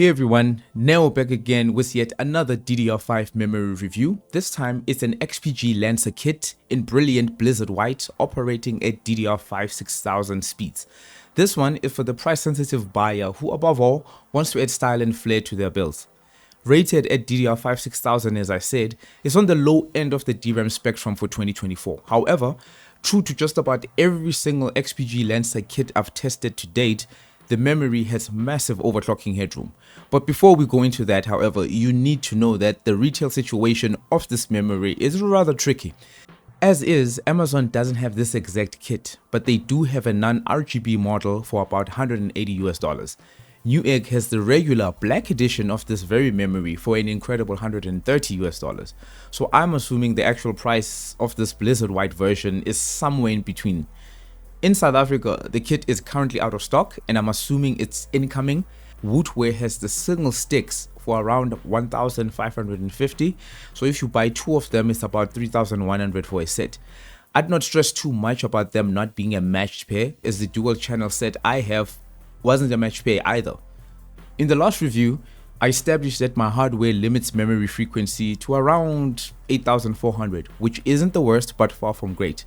Hey everyone, now back again with yet another DDR5 memory review. This time it's an XPG Lancer kit in brilliant Blizzard White operating at DDR5 6000 speeds. This one is for the price sensitive buyer who above all wants to add style and flair to their builds. Rated at DDR5 6000 as I said, is on the low end of the DRAM spectrum for 2024. However, true to just about every single XPG Lancer kit I've tested to date, the memory has massive overclocking headroom. But before we go into that, however, you need to know that the retail situation of this memory is rather tricky. As is, Amazon doesn't have this exact kit, but they do have a non-RGB model for about $180 US. Newegg has the regular black edition of this very memory for an incredible $130 US. So I'm assuming the actual price of this Blizzard White version is somewhere in between. In South Africa, the kit is currently out of stock and I'm assuming it's incoming. Woodware has the single sticks for around 1,550. So if you buy two of them, it's about 3,100 for a set. I'd not stress too much about them not being a matched pair, as the dual channel set I have wasn't a matched pair either. In the last review, I established that my hardware limits memory frequency to around 8,400, which isn't the worst but far from great.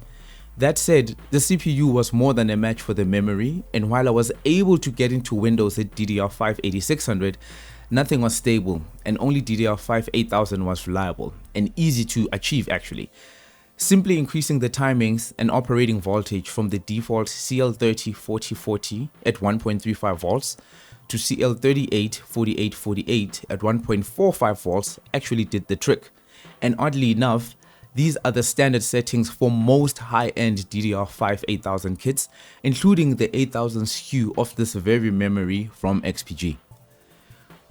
That said, the CPU was more than a match for the memory, and while I was able to get into Windows at DDR5 8600, nothing was stable and only DDR5 8000 was reliable and easy to achieve actually. Simply increasing the timings and operating voltage from the default CL30 4040 at 1.35 volts to CL38 4848 at 1.45 volts actually did the trick. And oddly enough, these are the standard settings for most high-end DDR5 8000 kits, including the 8000 SKU of this very memory from XPG.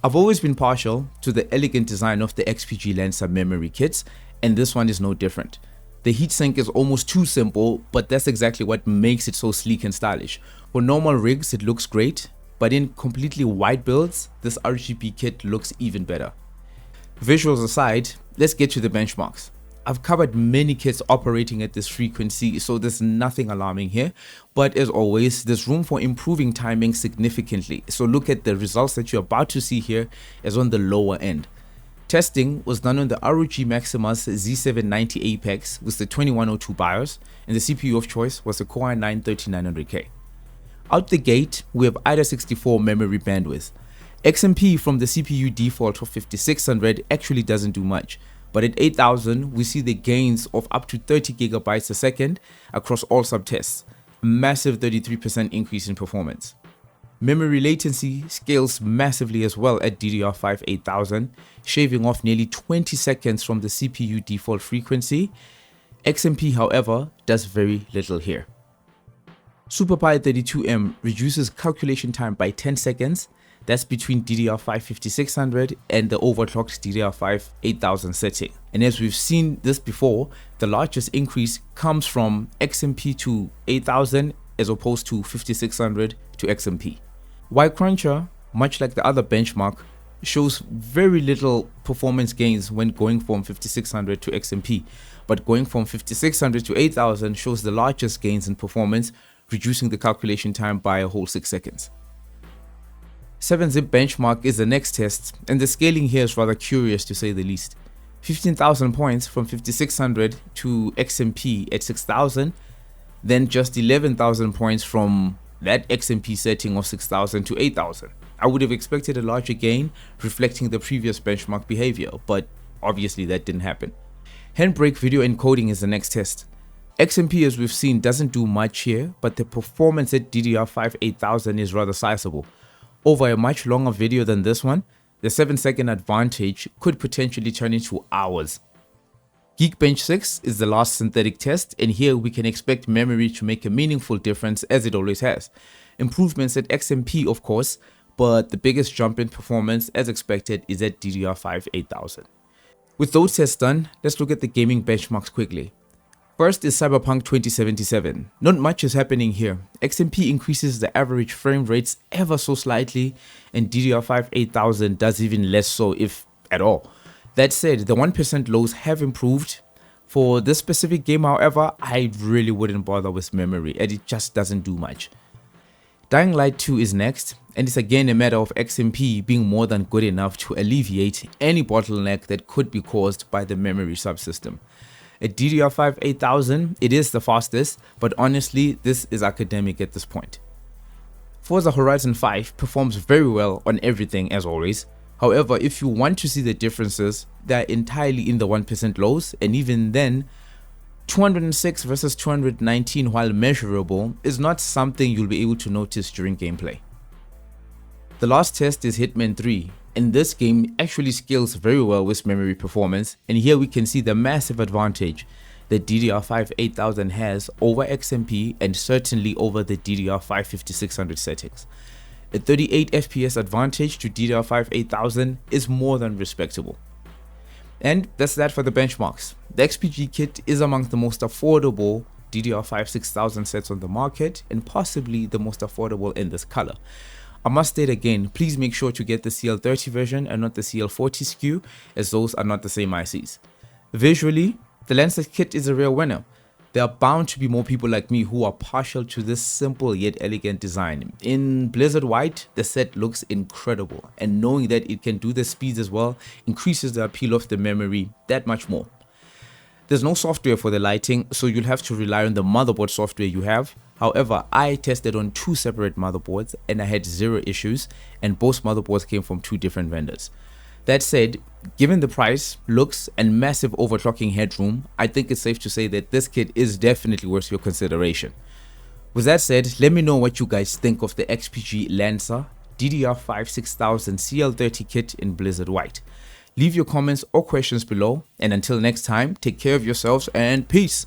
I've always been partial to the elegant design of the XPG Lancer memory kits, and this one is no different. The heatsink is almost too simple, but that's exactly what makes it so sleek and stylish. For normal rigs it looks great, but in completely white builds, this RGB kit looks even better. Visuals aside, let's get to the benchmarks. I've covered many kits operating at this frequency, so there's nothing alarming here, but as always, there's room for improving timing significantly, so look at the results that you're about to see here as on the lower end. Testing was done on the ROG Maximus Z790 Apex with the 2102 BIOS, and the CPU of choice was the Core i9 3900K. Out the gate, we have IDA 64 memory bandwidth. XMP from the CPU default of 5600 actually doesn't do much. But at 8000, we see the gains of up to 30 gigabytes a second across all subtests, a massive 33% increase in performance. Memory latency scales massively as well at DDR5 8000, shaving off nearly 20 seconds from the CPU default frequency. XMP, however, does very little here. SuperPi 32M reduces calculation time by 10 seconds. That's between DDR5 5600 and the overclocked DDR5 8000 setting. And as we've seen this before, the largest increase comes from XMP to 8000 as opposed to 5600 to XMP. While Cruncher, much like the other benchmark, shows very little performance gains when going from 5600 to XMP, but going from 5600 to 8000 shows the largest gains in performance, reducing the calculation time by a whole 6 seconds. 7-zip benchmark is the next test, and the scaling here is rather curious to say the least. 15,000 points from 5600 to XMP at 6000, then just 11,000 points from that XMP setting of 6000 to 8000. I would have expected a larger gain reflecting the previous benchmark behavior, but obviously that didn't happen. Handbrake video encoding is the next test. XMP, as we've seen, doesn't do much here, but the performance at DDR5 8000 is rather sizable. Over a much longer video than this one, the 7-second advantage could potentially turn into hours. Geekbench 6 is the last synthetic test, and here we can expect memory to make a meaningful difference as it always has. Improvements at XMP of course, but the biggest jump in performance as expected is at DDR5 8000. With those tests done, let's look at the gaming benchmarks quickly. First is Cyberpunk 2077. Not much is happening here. XMP increases the average frame rates ever so slightly, and DDR5 8000 does even less so, if at all. That said, the 1% lows have improved. For this specific game, however, I really wouldn't bother with memory, and it just doesn't do much. Dying Light 2 is next, and it's again a matter of XMP being more than good enough to alleviate any bottleneck that could be caused by the memory subsystem. At DDR5 8000, it is the fastest, but honestly, this is academic at this point. Forza Horizon 5 performs very well on everything as always. However, if you want to see the differences, they are entirely in the 1% lows, and even then, 206 versus 219, while measurable, is not something you'll be able to notice during gameplay. The last test is Hitman 3, and this game actually scales very well with memory performance, and here we can see the massive advantage that DDR5 8000 has over XMP and certainly over the DDR5 5600 settings. A 38 FPS advantage to DDR5 8000 is more than respectable. And that's that for the benchmarks. The XPG kit is among the most affordable DDR5 6000 sets on the market and possibly the most affordable in this color. I must state again, please make sure to get the CL30 version and not the CL40 SKU, as those are not the same ICs. Visually, the Lancer kit is a real winner. There are bound to be more people like me who are partial to this simple yet elegant design. In Blizzard White, the set looks incredible, and knowing that it can do the speeds as well increases the appeal of the memory that much more. There's no software for the lighting, so you'll have to rely on the motherboard software you have. However, I tested on 2 separate motherboards and I had 0 issues, and both motherboards came from 2 different vendors. That said, given the price, looks, and massive overclocking headroom, I think it's safe to say that this kit is definitely worth your consideration. With that said, let me know what you guys think of the XPG Lancer DDR5 6000 CL30 kit in Blizzard White. Leave your comments or questions below, and until next time, take care of yourselves and peace!